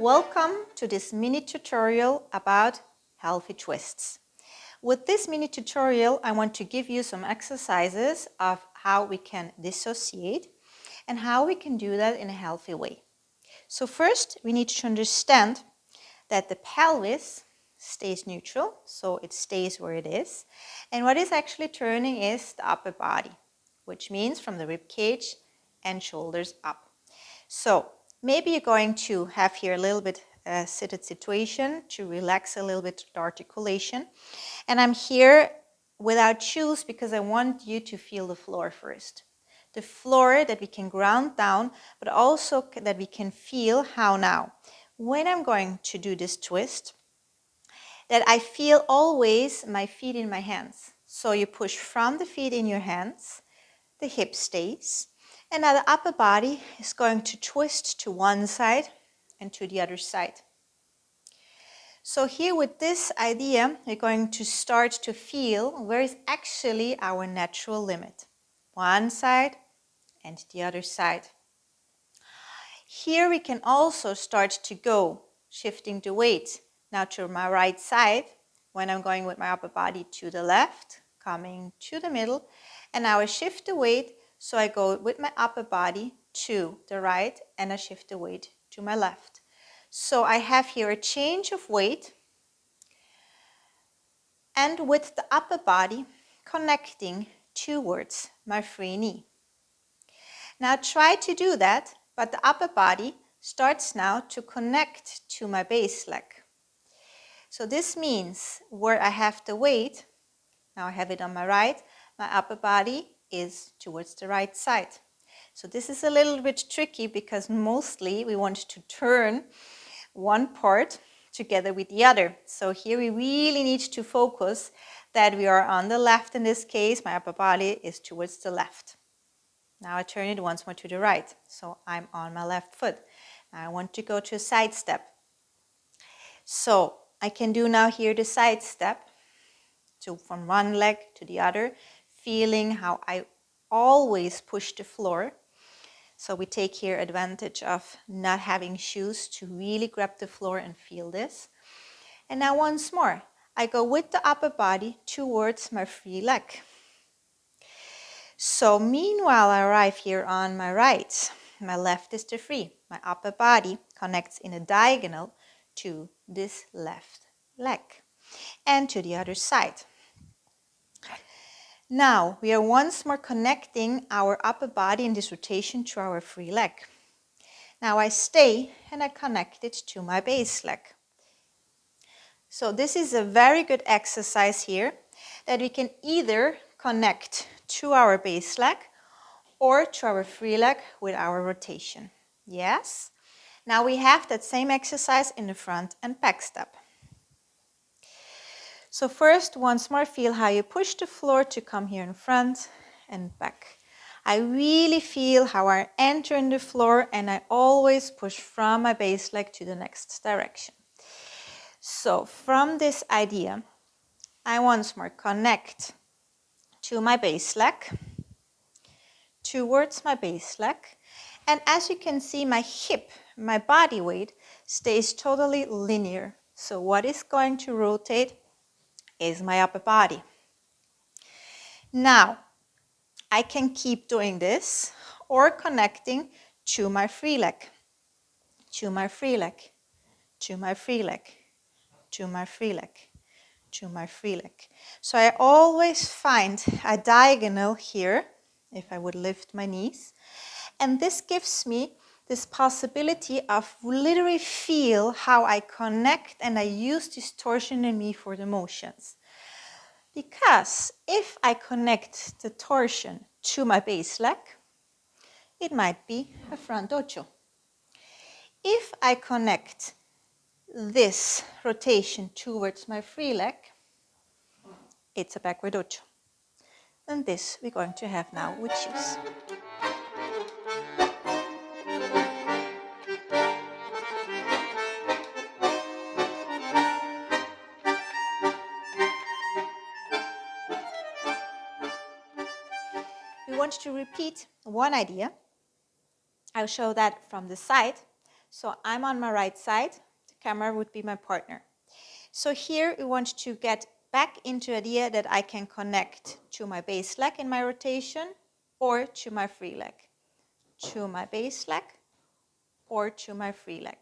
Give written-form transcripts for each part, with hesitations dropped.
Welcome to this mini tutorial about healthy twists. With this mini tutorial, I want to give you some exercises of how we can dissociate and how we can do that in a healthy way. So first, we need to understand that the pelvis stays neutral, so it stays where it is. And what is actually turning is the upper body, which means from the rib cage and shoulders up. So maybe you're going to have here a little bit seated situation to relax a little bit the articulation. And I'm here without shoes because I want you to feel the floor first. The floor that we can ground down, but also that we can feel how now, when I'm going to do this twist, that I feel always my feet in my hands. So you push from the feet in your hands, the hip stays, and now the upper body is going to twist to one side and to the other side. So here with this idea, we're going to start to feel where is actually our natural limit. One side and the other side. Here we can also start to go, shifting the weight now to my right side, when I'm going with my upper body to the left, coming to the middle, and now I shift the weight, so I go with my upper body to the right and I shift the weight to my left. So I have here a change of weight and with the upper body connecting towards my free knee. Now try to do that, but the upper body starts now to connect to my base leg. So this means where I have the weight, now I have it on my right, my upper body is towards the right side. So this is a little bit tricky because mostly we want to turn one part together with the other. So here we really need to focus that we are on the left in this case. My upper body is towards the left. Now I turn it once more to the right. So I'm on my left foot. Now I want to go to a side step. So I can do now here the side step. So from one leg to the other, feeling how I always push the floor. So we take here advantage of not having shoes to really grab the floor and feel this. And now once more, I go with the upper body towards my free leg. So meanwhile, I arrive here on my right. My left is the free. My upper body connects in a diagonal to this left leg and to the other side. Now we are once more connecting our upper body in this rotation to our free leg. Now I stay and I connect it to my base leg. So this is a very good exercise here that we can either connect to our base leg or to our free leg with our rotation. Yes? Now we have that same exercise in the front and back step. So first, once more, feel how you push the floor to come here in front and back. I really feel how I enter in the floor and I always push from my base leg to the next direction. So from this idea, I once more connect to my base leg, towards my base leg. And as you can see, my hip, my body weight stays totally linear. So what is going to rotate is my upper body. Now, I can keep doing this or connecting to my free leg, to my free leg, to my free leg, to my free leg, to my free leg. So I always find a diagonal here, if I would lift my knees, and this gives me this possibility of literally feel how I connect and I use this torsion in me for the motions. Because if I connect the torsion to my base leg, it might be a front ocho. If I connect this rotation towards my free leg, it's a backward ocho. And this we're going to have now with shoes. We want to repeat one idea. I'll show that from the side. So I'm on my right side, the camera would be my partner. So here we want to get back into the idea that I can connect to my base leg in my rotation or to my free leg. To my base leg or to my free leg.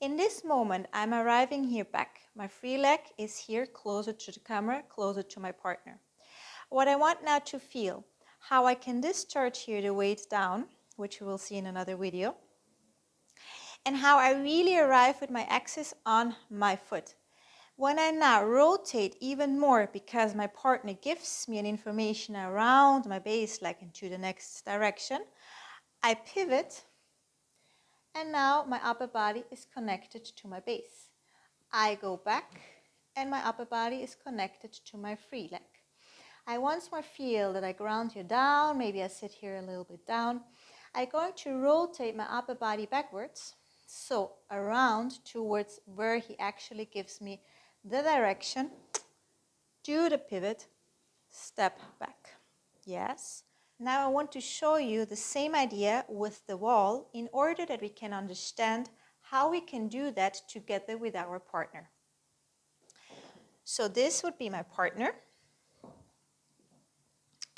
In this moment, I'm arriving here back. My free leg is here closer to the camera, closer to my partner. What I want now to feel, how I can discharge here the weight down, which we will see in another video, and how I really arrive with my axis on my foot. When I now rotate even more because my partner gives me an information around my base leg into the next direction, I pivot and now my upper body is connected to my base. I go back and my upper body is connected to my free leg. I once more feel that I ground here down, maybe I sit here a little bit down. I'm going to rotate my upper body backwards, so around towards where he actually gives me the direction. Do the pivot, step back. Yes. Now I want to show you the same idea with the wall in order that we can understand how we can do that together with our partner. So this would be my partner.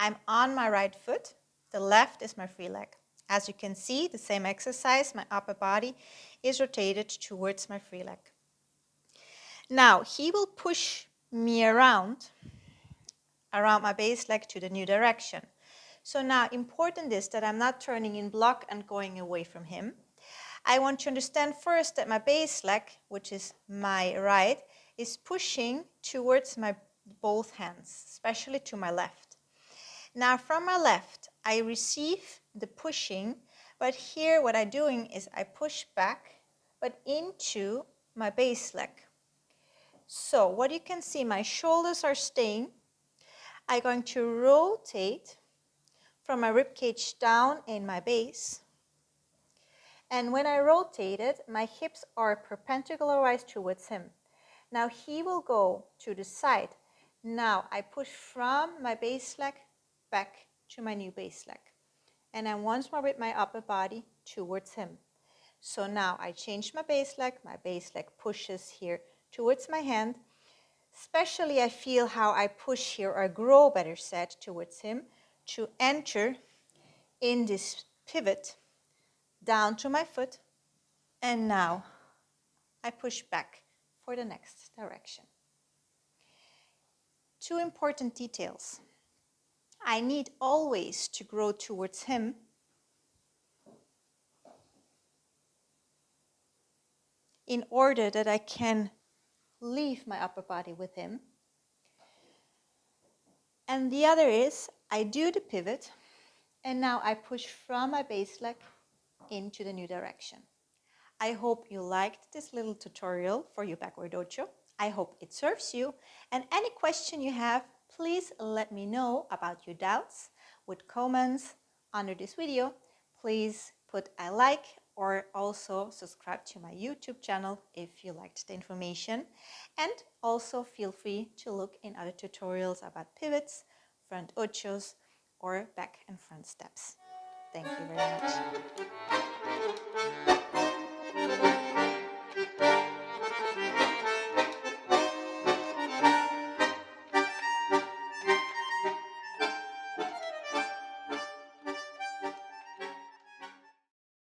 I'm on my right foot. The left is my free leg. As you can see, the same exercise, my upper body is rotated towards my free leg. Now he will push me around my base leg to the new direction. So now important is that I'm not turning in block and going away from him. I want to understand first that my base leg, which is my right, is pushing towards my both hands, especially to my left. Now from my left, I receive the pushing, but here what I'm doing is I push back, but into my base leg. So what you can see, my shoulders are staying. I'm going to rotate from my rib cage down in my base. And when I rotate it, my hips are perpendicularize towards him. Now he will go to the side. Now I push from my base leg back to my new base leg. And I'm once more with my upper body towards him. So now I change my base leg pushes here towards my hand. Especially I feel how I push here, or grow better said, towards him to enter in this pivot down to my foot, and now I push back for the next direction. Two important details. I need always to grow towards him in order that I can leave my upper body with him. And the other is I do the pivot and now I push from my base leg into the new direction. I hope you liked this little tutorial for your Back Ochos. I hope it serves you, and any question you have, please let me know about your doubts with comments under this video. Please put a like or also subscribe to my YouTube channel if you liked the information, and also feel free to look in other tutorials about pivots, front ochos or back and front steps. Thank you very much.